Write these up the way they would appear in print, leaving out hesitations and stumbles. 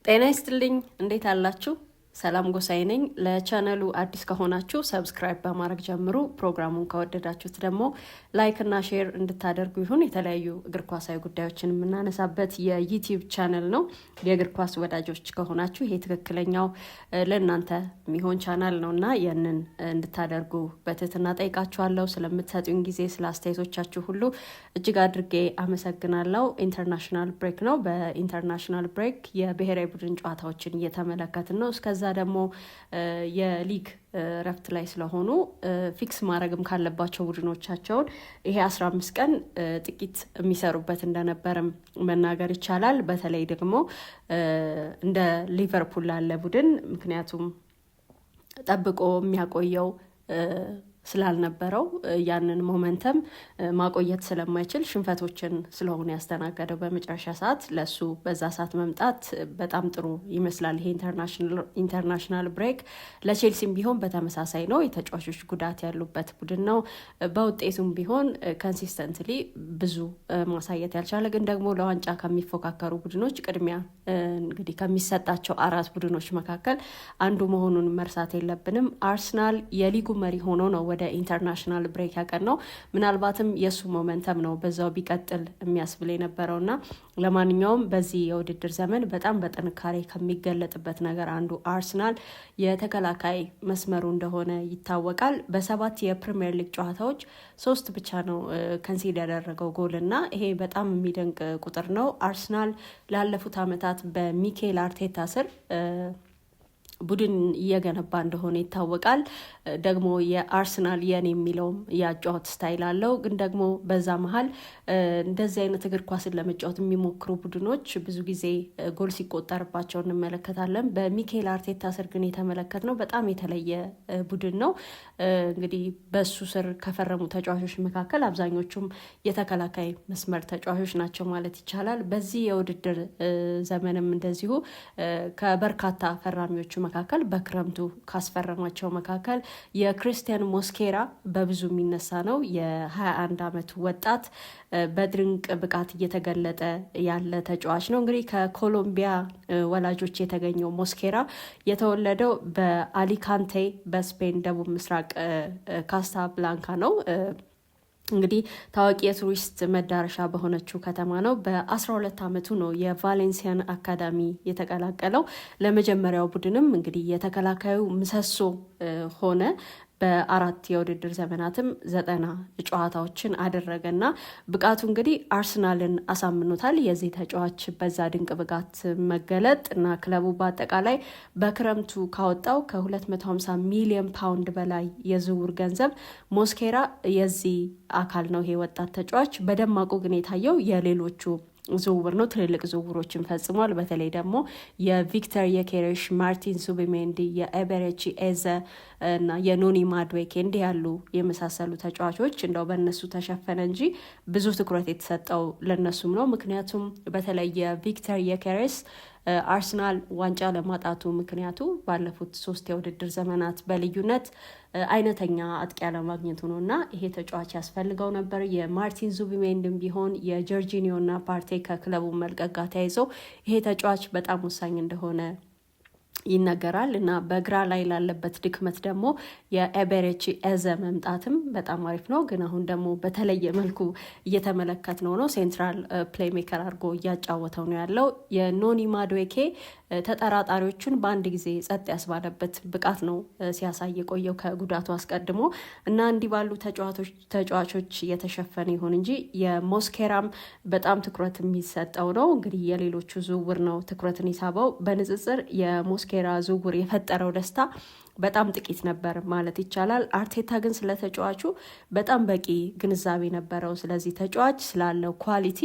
ጤና ይስጥልኝ እንዴት አላችሁ? ሰላም ጎሳዬ ነኝ። ለቻናሉ አዲስ ከሆናችሁ ሰብስክራይብ በማድረግ ጀምሩ። ፕሮግራሙን ከወደዳችሁት ደግሞ ላይክ እና ሼር እንድታደርጉ ይሁን። የተለያዩ እግር ኳሳዊ ጉዳዮችን የምናነሳበት የዩቲዩብ ቻናል ነው። የእግር ኳስ ወዳጆች ከሆናችሁ ይሄ ትክክለኛው ለእናንተ የሚሆን ቻናል ነው እና ያንን እንድታደርጉ በትህትና ጠይቃችኋለሁ። ስለምትሰጡኝ ጊዜ፣ ስለ አስተያየቶቻችሁ ሁሉ እጅግ አድርጌ አመሰግናለሁ። ኢንተርናሽናል ብሬክ ነው። በኢንተርናሽናል ብሬክ የብሔራዊ ቡድን ጨዋታዎችን እየተመለከትን ነው። እስከዛ ደግሞ የሊግ ረፍት ላይ ስለሆኑ ፊክስ ማድረግም ካለባቸው ቡድኖቻቸውን ይሄ 15 ቀን ጥቂት የሚሰሩበት እንደነበርም መናገር ይቻላል። በተለይ ደግሞ እንደ ሊቨርፑል ላለ ቡድን ምክንያቱም ጠብቆ የሚያቆየው ስላልነበረው ያንን ሞመንተም ማቆየት ስለማይችል ሽንፈቶችን ስለሆነ ያስተናገደው በመጨረሻ ሰዓት ለሱ በዛ ሰዓት መምጣት በጣም ጥሩ ይመስላል። ይሄ ኢንተርናሽናል ብሬክ ለቼልሲም ቢሆን በተመሳሳይ ነው። የተጫዋቾች ጉዳት ያሉበት ቡድን ነው። በውጤቱም ቢሆን ኮንሲስተንትሊ ብዙ ማሳየት ያልቻለ ግን ደግሞ ለዋንጫ ከሚፎካከሩ ቡድኖች ቅድሚያ እንግዲህ ከሚሰጣቸው 4 ቡድኖች መካከል አንዱ መሆኑን መርሳት የለብንም። አርሰናል የሊጉ መሪ ሆኖ ነው ወደ ኢንተርናሽናል ብሬክ ያቀናው። ምናልባትም የሱ ሞመንተም ነው በዛው ቢቀጥል የሚያስብል የነበረውና ለማንኛውም በዚህ የውድድር ዘመን በጣም በጥንካሬ ከሚገለጥበት ነገር አንዱ አርሰናል የተከላካይ መስመሩ እንደሆነ ይታወቃል። በ7 የፕሪሚየር ሊግ ጨዋታዎች 3 ብቻ ነው ከንሲድ ያደረገው ጎል እና ይሄ በጣም የሚደንቅ ቁጥር ነው። አርሰናል ላለፉት ዓመታት በሚኬል አርቴታ ስር ቡድን እየገነባ እንደሆነ ይታወቃል። ደግሞ የአርሰናል የኔ የሚለውም የአጫወት ስታይል አለው። ግን ደግሞ በዛ መሀል እንደዚህ አይነት እግር ኳስን ለመጫወት የሚሞክሩ ቡድኖች ብዙ ጊዜ ጎል ሲቆጠርባቸው እንመለከታለን። በሚኬል አርቴታ ስር ግን የተመለከትነው በጣም የተለየ ቡድን ነው። እንግዲህ በሱ ስር ከፈረሙ ተጫዋቾች መካከል አብዛኞቹም የተከላካይ መስመር ተጫዋቾች ናቸው ማለት ይቻላል። በዚህ የውድድር ዘመንም እንደዚሁ ከበርካታ ፈራሚዎቹ መካከል በክረምቱ ካስፈረማቸው መካከል የክሪስቲያን ሞስኬራ በብዙ የሚነሳ ነው። የ21 ዓመቱ ወጣት በድንቅ ብቃት እየተገለጠ ያለ ተጫዋች ነው። እንግዲህ ከኮሎምቢያ ወላጆች የተገኘው ሞስኬራ የተወለደው በአሊካንቴ በስፔን ደቡብ ምስራቅ ካስታብላንካ ነው። እንግዲህ ታዋቂ የቱሪስት መዳረሻ በሆነችው ከተማ ነው። በ12 ዓመቱ ነው የቫሌንሲያን አካዳሚ የተቀላቀለው። ለመጀመሪያው ቡድንም እንግዲህ የተከላካዩ ምሰሶ ሆነ። በ4 የውድድር ዘመናትም 90 ጨዋታዎችን አደረገና ብቃቱ እንግዲህ አርሰናልን አሳምኖታል። የዚህ ተጫዋች በዛ ድንቅ ብቃት መገለጥ እና ክለቡ በአጠቃላይ በክረምቱ ካወጣው ከ250 ሚሊዮን ፓውንድ በላይ የዝውውር ገንዘብ ሞስኬራ የዚህ አካል ነው። ይሄ ወጣት ተጫዋች በደማቁ ግን የታየው የሌሎቹ ዝውውር ነው። ትልልቅ ዝውውሮችን ፈጽሟል። በተለይ ደግሞ የቪክተር የኬሬሽ፣ ማርቲን ዙቢሜንዲ፣ የኤቤሬቺ ኤዘ እና የኖኒ ማድዌኬ እንዲህ ያሉ የመሳሰሉ ተጫዋቾች እንደው በእነሱ ተሸፈነ እንጂ ብዙ ትኩረት የተሰጠው ለነሱም ነው። ምክንያቱም በተለይ የቪክተር የኬሬስ አርሰናል ዋንጫ ለማጣቱ ምክንያቱ ባለፉት 3 የውድድር ዘመናት በልዩነት አይነተኛ አጥቂ ያለማግኘቱ ነው እና ይሄ ተጫዋች ያስፈልገው ነበር። የማርቲን ዙቢሜንድም ቢሆን የጆርጂኒዮ እና ፓርቴ ከክለቡ መልቀቅ ጋር ተያይዘው ይሄ ተጫዋች በጣም ወሳኝ እንደሆነ ይነገራል እና በግራ ላይ ላለበት ድክመት ደግሞ የኤቤሬቺ ኤዘ መምጣትም በጣም አሪፍ ነው። ግን አሁን ደግሞ በተለየ መልኩ እየተመለከት ነው ሴንትራል ፕሌይሜከር አድርጎ እያጫወተው ነው ያለው። የኖኒ ማድዌኬ ተጠራጣሪዎቹን በአንድ ጊዜ ጸጥ ያስባለበት ብቃት ነው ሲያሳይ የቆየው ከጉዳቱ አስቀድሞ እና እንዲህ ባሉ ተጫዋቾች እየተሸፈነ ይሁን እንጂ የሞስኬራም በጣም ትኩረት የሚሰጠው ነው። እንግዲህ የሌሎቹ ዝውውር ነው ትኩረትን ይሳበው። በንጽጽር የሞስኬራ ዝውውር የፈጠረው ደስታ በጣም ጥቂት ነበር ማለት ይቻላል። አርቴታ ግን ስለ ተጫዋቹ በጣም በቂ ግንዛቤ ነበረው። ስለዚህ ተጫዋች ስላለው ኳሊቲ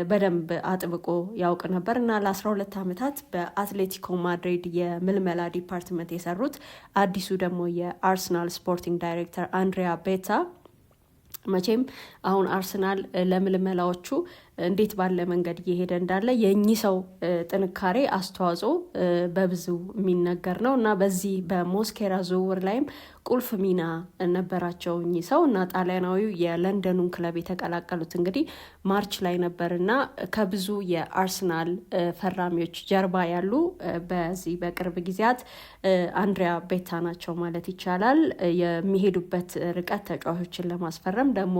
በደንብ አጥብቆ ያውቅ ነበር እና ለ12 ዓመታት በአትሌቲኮ ማድሪድ የምልመላ ዲፓርትመንት የሰሩት አዲሱ ደግሞ የአርሰናል ስፖርቲንግ ዳይሬክተር አንድሪያ ቤታ መቼም አሁን አርሰናል ለምልመላዎቹ እንዴት ባለ መንገድ እየሄደ እንዳለ የእኚህ ሰው ጥንካሬ አስተዋጽኦ በብዙ የሚነገር ነው እና በዚህ በሞስኬራ ዝውውር ላይም ቁልፍ ሚና ነበራቸው እኚህ ሰው እና ጣሊያናዊው የለንደኑን ክለብ የተቀላቀሉት እንግዲህ ማርች ላይ ነበር እና ከብዙ የአርሰናል ፈራሚዎች ጀርባ ያሉ በዚህ በቅርብ ጊዜያት አንድሪያ ቤታ ናቸው ማለት ይቻላል። የሚሄዱበት ርቀት ተጫዋቾችን ለማስፈረም ደግሞ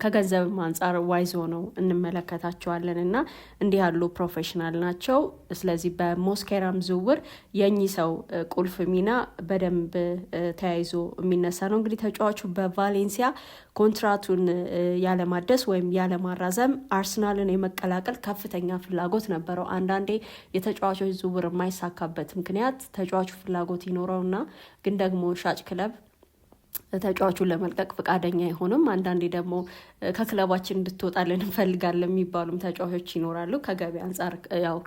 ከገንዘብ አንጻር ዋይዞ ነው እንመለከታቸዋለን እና እንዲህ ያሉ ፕሮፌሽናል ናቸው። ስለዚህ በሞስኬራም ዝውውር የእኚህ ሰው ቁልፍ ሚና በደንብ ተያይዞ የሚነሳ ነው። እንግዲህ ተጫዋቹ በቫሌንሲያ ኮንትራቱን ያለማደስ ወይም ያለማራዘም አርሰናልን የመቀላቀል ከፍተኛ ፍላጎት ነበረው። አንዳንዴ የተጫዋቾች ዝውውር የማይሳካበት ምክንያት ተጫዋቹ ፍላጎት ይኖረውና ግን ደግሞ ሻጭ ክለብ ተጫዋቹን ለመልቀቅ ፈቃደኛ አይሆንም። አንዳንዴ ደግሞ ከክለባችን እንድትወጣልን እንፈልጋለን የሚባሉም ተጫዋቾች ይኖራሉ። ከገበያ አንጻር ያው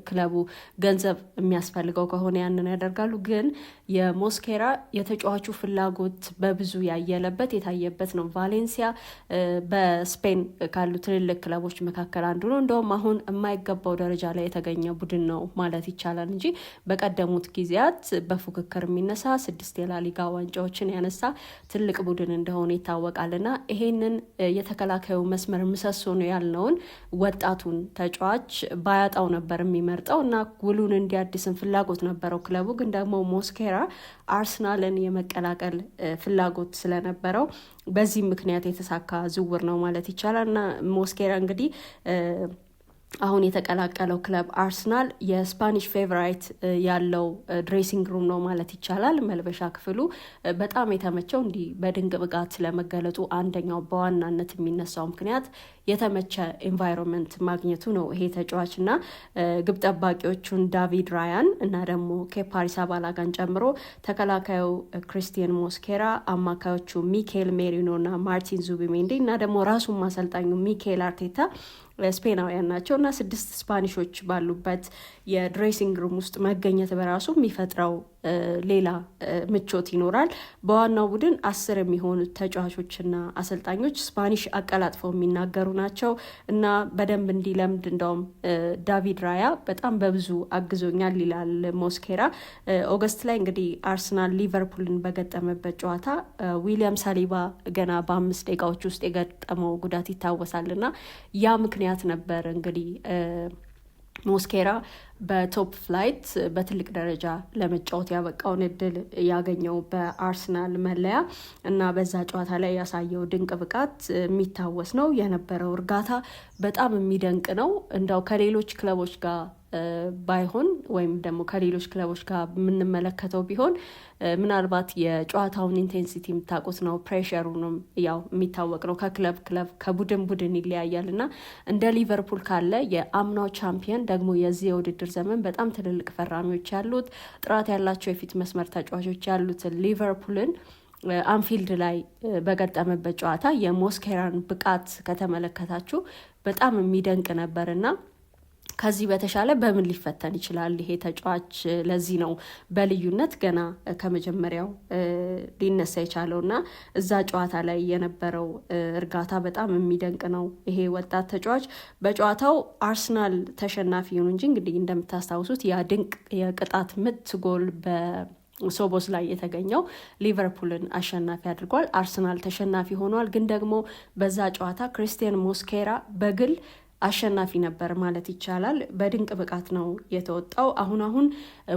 ክለቡ ገንዘብ የሚያስፈልገው ከሆነ ያንን ያደርጋሉ። ግን የሞስኬራ የተጫዋቹ ፍላጎት በብዙ ያየለበት የታየበት ነው። ቫሌንሲያ በስፔን ካሉ ትልልቅ ክለቦች መካከል አንዱ ነው። እንደውም አሁን የማይገባው ደረጃ ላይ የተገኘ ቡድን ነው ማለት ይቻላል እንጂ በቀደሙት ጊዜያት በፉክክር የሚነሳ 6 የላሊጋ ዋንጫዎችን ያነሳ ትልቅ ቡድን እንደሆነ ይታወቃልና ይሄንን የተከላካዩ መስመር ምሰሶ ነው ያልነውን ወጣቱን ተጫዋች ባያጣው ነበር የሚመርጠው እና ውሉን እንዲያድስን ፍላጎት ነበረው ክለቡ። ግን ደግሞ ሞስኬራ አርሰናልን የመቀላቀል ፍላጎት ስለነበረው በዚህ ምክንያት የተሳካ ዝውውር ነው ማለት ይቻላል እና ሞስኬራ እንግዲህ አሁን የተቀላቀለው ክለብ አርሰናል የስፓኒሽ ፌቨራይት ያለው ድሬሲንግ ሩም ነው ማለት ይቻላል። መልበሻ ክፍሉ በጣም የተመቸው እንዲህ በድንቅ ብቃት ስለመገለጡ አንደኛው በዋናነት የሚነሳው ምክንያት የተመቸ ኤንቫይሮንመንት ማግኘቱ ነው። ይሄ ተጫዋች እና ግብ ጠባቂዎቹን ዳቪድ ራያን እና ደግሞ ኬፓ አሪዛባላጋን ጨምሮ ተከላካዩ ክሪስቲያን ሞስኬራ፣ አማካዮቹ ሚኬል ሜሪኖ እና ማርቲን ዙቢሜንዲ እና ደግሞ ራሱን ማሰልጣኙ ሚኬል አርቴታ ስፔናውያን ናቸው እና 6 ስፓኒሾች ባሉበት የድሬሲንግ ሩም ውስጥ መገኘት በራሱ የሚፈጥረው ሌላ ምቾት ይኖራል። በዋናው ቡድን 10 የሚሆኑ ተጫዋቾችና አሰልጣኞች ስፓኒሽ አቀላጥፈው የሚናገሩ ናቸው እና በደንብ እንዲለምድ እንደውም ዳቪድ ራያ በጣም በብዙ አግዞኛል ይላል ሞስኬራ። ኦገስት ላይ እንግዲህ አርሰናል ሊቨርፑልን በገጠመበት ጨዋታ ዊሊያም ሳሊባ ገና በ5 ደቂቃዎች ውስጥ የገጠመው ጉዳት ይታወሳል እና ያ ምክንያት ነበር እንግዲህ ሞስኬራ በቶፕ ፍላይት በትልቅ ደረጃ ለመጫወት ያበቃውን እድል ያገኘው በአርሰናል መለያ እና በዛ ጨዋታ ላይ ያሳየው ድንቅ ብቃት የሚታወስ ነው። የነበረው እርጋታ በጣም የሚደንቅ ነው። እንዳው ከሌሎች ክለቦች ጋር ባይሆን ወይም ደግሞ ከሌሎች ክለቦች ጋር የምንመለከተው ቢሆን ምናልባት የጨዋታውን ኢንቴንሲቲ የምታውቁት ነው። ፕሬሸሩንም ያው የሚታወቅ ነው። ከክለብ ከቡድን ይለያያል እና እንደ ሊቨርፑል ካለ የአምናው ቻምፒየን ደግሞ የዚህ የውድድር ዘመን በጣም ትልልቅ ፈራሚዎች ያሉት ጥራት ያላቸው የፊት መስመር ተጫዋቾች ያሉትን ሊቨርፑልን አንፊልድ ላይ በገጠመበት ጨዋታ የሞስኬራን ብቃት ከተመለከታችሁ በጣም የሚደንቅ ነበርና ከዚህ በተሻለ በምን ሊፈተን ይችላል ይሄ ተጫዋች? ለዚህ ነው በልዩነት ገና ከመጀመሪያው ሊነሳ የቻለውና እዛ ጨዋታ ላይ የነበረው እርጋታ በጣም የሚደንቅ ነው። ይሄ ወጣት ተጫዋች በጨዋታው አርሰናል ተሸናፊ ይሁን እንጂ እንግዲህ እንደምታስታውሱት ያ ድንቅ የቅጣት ምት ጎል ሶቦስ ላይ የተገኘው ሊቨርፑልን አሸናፊ አድርጓል። አርሰናል ተሸናፊ ሆኗል። ግን ደግሞ በዛ ጨዋታ ክሪስቲያን ሞስኬራ በግል አሸናፊ ነበር ማለት ይቻላል። በድንቅ ብቃት ነው የተወጣው። አሁን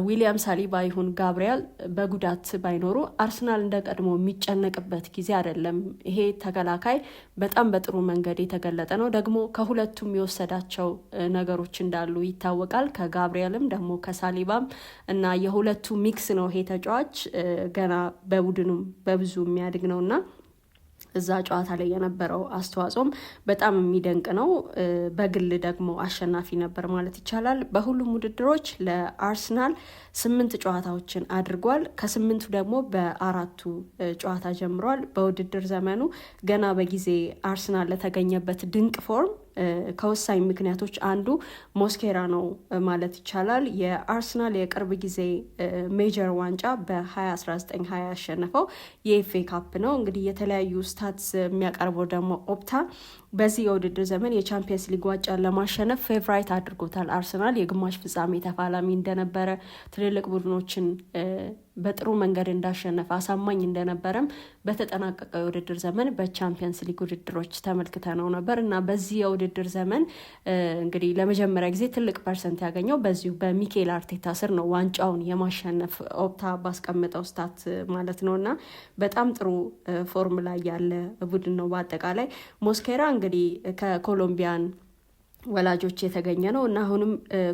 ዊሊያም ሳሊባ ይሁን ጋብሪያል በጉዳት ባይኖሩ አርሰናል እንደ ቀድሞ የሚጨነቅበት ጊዜ አይደለም። ይሄ ተከላካይ በጣም በጥሩ መንገድ የተገለጠ ነው። ደግሞ ከሁለቱም የወሰዳቸው ነገሮች እንዳሉ ይታወቃል። ከጋብሪያልም ደግሞ ከሳሊባም እና የሁለቱ ሚክስ ነው ይሄ ተጫዋች ገና በቡድኑም በብዙ የሚያድግ ነውና እዛ ጨዋታ ላይ የነበረው አስተዋጽኦም በጣም የሚደንቅ ነው። በግል ደግሞ አሸናፊ ነበር ማለት ይቻላል። በሁሉም ውድድሮች ለአርሰናል 8 ጨዋታዎችን አድርጓል። ከ8ቱ ደግሞ በ4ቱ ጨዋታ ጀምሯል። በውድድር ዘመኑ ገና በጊዜ አርሰናል ለተገኘበት ድንቅ ፎርም ከወሳኝ ምክንያቶች አንዱ ሞስኬራ ነው ማለት ይቻላል። የአርሰናል የቅርብ ጊዜ ሜጀር ዋንጫ በ2019-20 ያሸነፈው የኤፍኤ ካፕ ነው። እንግዲህ የተለያዩ ስታትስ የሚያቀርበው ደግሞ ኦፕታ በዚህ የውድድር ዘመን የቻምፒየንስ ሊግ ዋንጫን ለማሸነፍ ፌቨራይት አድርጎታል። አርሰናል የግማሽ ፍጻሜ ተፋላሚ እንደነበረ ትልልቅ ቡድኖችን በጥሩ መንገድ እንዳሸነፈ አሳማኝ እንደነበረም በተጠናቀቀው የውድድር ዘመን በቻምፒየንስ ሊግ ውድድሮች ተመልክተነው ነበር እና በዚህ የውድድር ዘመን እንግዲህ ለመጀመሪያ ጊዜ ትልቅ ፐርሰንት ያገኘው በዚሁ በሚኬል አርቴታ ስር ነው፣ ዋንጫውን የማሸነፍ ኦፕታ ባስቀመጠው ስታት ማለት ነው እና በጣም ጥሩ ፎርም ላይ ያለ ቡድን ነው። በአጠቃላይ ሞስኬራ እንግዲህ ከኮሎምቢያን ወላጆች የተገኘ ነው እና አሁንም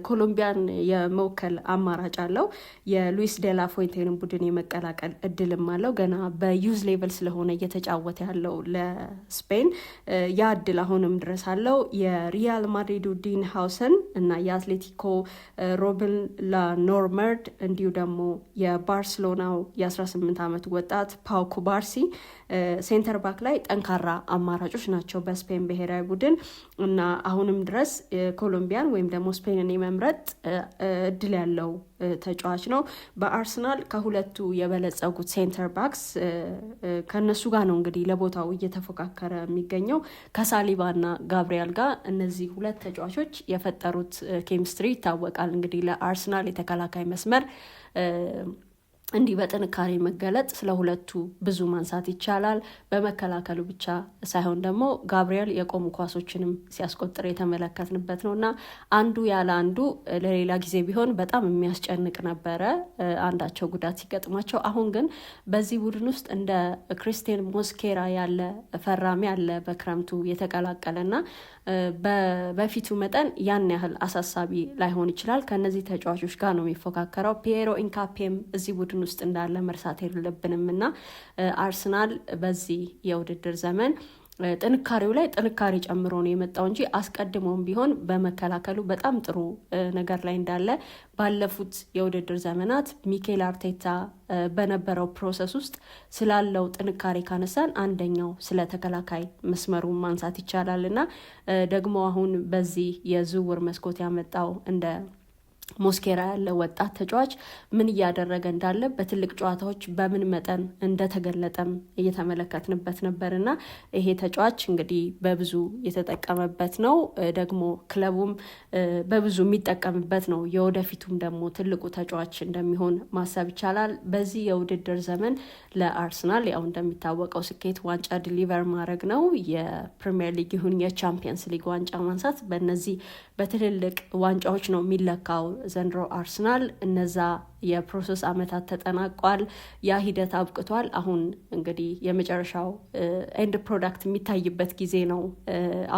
ኮሎምቢያን የመወከል አማራጭ አለው። የሉዊስ ዴላ ፎንቴንን ቡድን የመቀላቀል እድልም አለው። ገና በዩዝ ሌቨል ስለሆነ እየተጫወተ ያለው ለስፔን ያ እድል አሁንም ድረስ አለው። የሪያል ማድሪዱ ዲን ሃውሰን እና የአትሌቲኮ ሮብን ላኖርመርድ እንዲሁ ደግሞ የባርሴሎናው የ18 ዓመት ወጣት ፓው ኩባርሲ ሴንተር ባክ ላይ ጠንካራ አማራጮች ናቸው በስፔን ብሔራዊ ቡድን እና አሁንም ድረስ ኮሎምቢያን ወይም ደግሞ ስፔንን የመምረጥ እድል ያለው ተጫዋች ነው። በአርሰናል ከሁለቱ የበለጸጉት ሴንተር ባክስ ከነሱ ጋር ነው እንግዲህ ለቦታው እየተፎካከረ የሚገኘው ከሳሊባና ጋብሪያል ጋር። እነዚህ ሁለት ተጫዋቾች የፈጠሩት ኬሚስትሪ ይታወቃል። እንግዲህ ለአርሰናል የተከላካይ መስመር እንዲህ በጥንካሬ መገለጥ ስለ ሁለቱ ብዙ ማንሳት ይቻላል። በመከላከሉ ብቻ ሳይሆን ደግሞ ጋብሪያል የቆሙ ኳሶችንም ሲያስቆጥር የተመለከትንበት ነው እና አንዱ ያለ አንዱ ለሌላ ጊዜ ቢሆን በጣም የሚያስጨንቅ ነበረ አንዳቸው ጉዳት ሲገጥማቸው። አሁን ግን በዚህ ቡድን ውስጥ እንደ ክሪስቲያን ሞስኬራ ያለ ፈራሚ ያለ በክረምቱ የተቀላቀለና በፊቱ መጠን ያን ያህል አሳሳቢ ላይሆን ይችላል። ከነዚህ ተጫዋቾች ጋር ነው የሚፎካከረው። ፒየሮ ኢንካፔም እዚህ ቡድን ውስጥ እንዳለ መርሳት የለብንም እና አርሰናል በዚህ የውድድር ዘመን ጥንካሬው ላይ ጥንካሬ ጨምሮ ነው የመጣው እንጂ አስቀድሞም ቢሆን በመከላከሉ በጣም ጥሩ ነገር ላይ እንዳለ ባለፉት የውድድር ዘመናት ሚኬል አርቴታ በነበረው ፕሮሰስ ውስጥ ስላለው ጥንካሬ ካነሳን አንደኛው ስለ ተከላካይ መስመሩ ማንሳት ይቻላል እና ደግሞ አሁን በዚህ የዝውውር መስኮት ያመጣው እንደ ሞስኬራ ያለ ወጣት ተጫዋች ምን እያደረገ እንዳለ በትልቅ ጨዋታዎች በምን መጠን እንደተገለጠም እየተመለከትንበት ነበር እና ይሄ ተጫዋች እንግዲህ በብዙ የተጠቀመበት ነው። ደግሞ ክለቡም በብዙ የሚጠቀምበት ነው። የወደፊቱም ደግሞ ትልቁ ተጫዋች እንደሚሆን ማሰብ ይቻላል። በዚህ የውድድር ዘመን ለአርሰናል ያው እንደሚታወቀው ስኬት ዋንጫ ዲሊቨር ማድረግ ነው። የፕሪሚየር ሊግ ይሁን የቻምፒየንስ ሊግ ዋንጫ ማንሳት በእነዚህ በትልልቅ ዋንጫዎች ነው የሚለካው። ዘንድሮ አርሰናል እነዛ የፕሮሰስ አመታት ተጠናቋል። ያ ሂደት አብቅቷል። አሁን እንግዲህ የመጨረሻው ኤንድ ፕሮዳክት የሚታይበት ጊዜ ነው።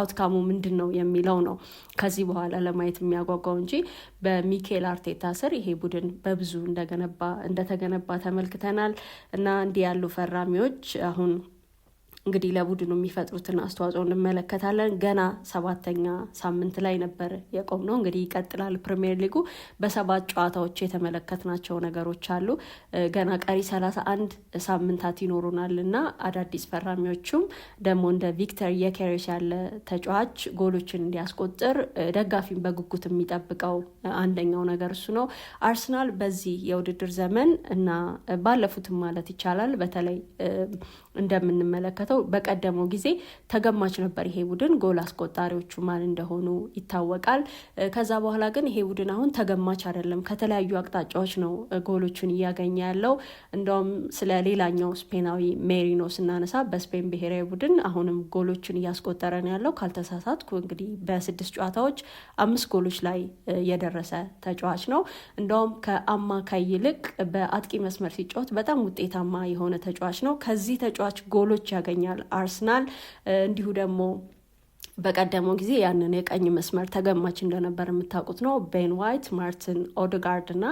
አውትካሙ ምንድን ነው የሚለው ነው ከዚህ በኋላ ለማየት የሚያጓጓው እንጂ በሚኬል አርቴታ ስር ይሄ ቡድን በብዙ እንደተገነባ ተመልክተናል እና እንዲህ ያሉ ፈራሚዎች አሁን እንግዲህ ለቡድኑ የሚፈጥሩትን አስተዋጽኦ እንመለከታለን። ገና 7ኛ ሳምንት ላይ ነበር የቆም ነው። እንግዲህ ይቀጥላል ፕሪሚየር ሊጉ። በ7 ጨዋታዎች የተመለከትናቸው ነገሮች አሉ። ገና ቀሪ 31 ሳምንታት ይኖሩናል እና አዳዲስ ፈራሚዎቹም ደግሞ እንደ ቪክተር የኬሬስ ያለ ተጫዋች ጎሎችን እንዲያስቆጥር ደጋፊን በጉጉት የሚጠብቀው አንደኛው ነገር እሱ ነው። አርሰናል በዚህ የውድድር ዘመን እና ባለፉትም ማለት ይቻላል በተለይ እንደምንመለከተው በቀደመው ጊዜ ተገማች ነበር ይሄ ቡድን። ጎል አስቆጣሪዎቹ ማን እንደሆኑ ይታወቃል። ከዛ በኋላ ግን ይሄ ቡድን አሁን ተገማች አይደለም። ከተለያዩ አቅጣጫዎች ነው ጎሎቹን እያገኘ ያለው። እንደውም ስለ ሌላኛው ስፔናዊ ሜሪኖ ስናነሳ በስፔን ብሔራዊ ቡድን አሁንም ጎሎችን እያስቆጠረ ነው ያለው። ካልተሳሳትኩ እንግዲህ በ6 ጨዋታዎች 5 ጎሎች ላይ የደረሰ ተጫዋች ነው። እንደውም ከአማካይ ይልቅ በአጥቂ መስመር ሲጫወት በጣም ውጤታማ የሆነ ተጫዋች ነው። ከዚህ ተጫዋች ጎሎች ያገኛል አርሰናል። እንዲሁ ደግሞ በቀደመው ጊዜ ያንን የቀኝ መስመር ተገማች እንደነበር የምታውቁት ነው። ቤን ዋይት፣ ማርቲን ኦዴጋርድ እና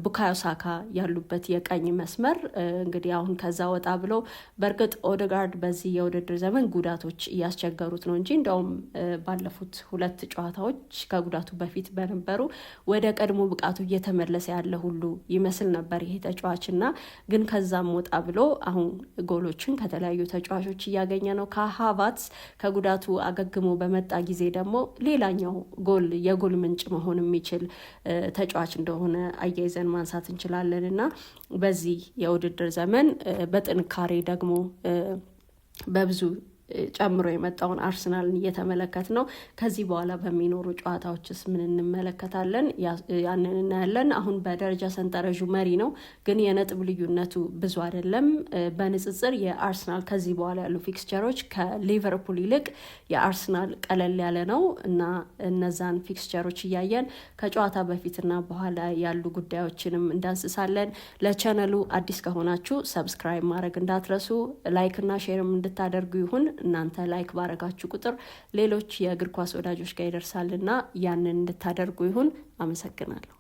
ቡካዮ ሳካ ያሉበት የቀኝ መስመር እንግዲህ አሁን ከዛ ወጣ ብሎ በእርግጥ ኦዴጋርድ በዚህ የውድድር ዘመን ጉዳቶች እያስቸገሩት ነው እንጂ እንደውም ባለፉት 2 ጨዋታዎች ከጉዳቱ በፊት በነበሩ ወደ ቀድሞ ብቃቱ እየተመለሰ ያለ ሁሉ ይመስል ነበር ይሄ ተጫዋች እና ግን ከዛም ወጣ ብሎ አሁን ጎሎችን ከተለያዩ ተጫዋቾች እያገኘ ነው። ከሃቫርትዝ ከጉዳቱ አገግሞ በመጣ ጊዜ ደግሞ ሌላኛው የጎል ምንጭ መሆን የሚችል ተጫዋች እንደሆነ አያይዘን ማንሳት እንችላለን እና በዚህ የውድድር ዘመን በጥንካሬ ደግሞ በብዙ ጨምሮ የመጣውን አርሰናልን እየተመለከት ነው። ከዚህ በኋላ በሚኖሩ ጨዋታዎችስ ምን እንመለከታለን? ያንን እናያለን። አሁን በደረጃ ሰንጠረዡ መሪ ነው፣ ግን የነጥብ ልዩነቱ ብዙ አይደለም። በንጽጽር የአርሰናል ከዚህ በኋላ ያሉ ፊክስቸሮች ከሊቨርፑል ይልቅ የአርሰናል ቀለል ያለ ነው እና እነዛን ፊክስቸሮች እያየን ከጨዋታ በፊትና በኋላ ያሉ ጉዳዮችንም እንዳንስሳለን። ለቻናሉ አዲስ ከሆናችሁ ሰብስክራይብ ማድረግ እንዳትረሱ፣ ላይክ እና ሼርም እንድታደርጉ ይሁን። እናንተ ላይክ ባረጋችሁ ቁጥር ሌሎች የእግር ኳስ ወዳጆች ጋር ይደርሳልና ያንን እንድታደርጉ ይሁን። አመሰግናለሁ።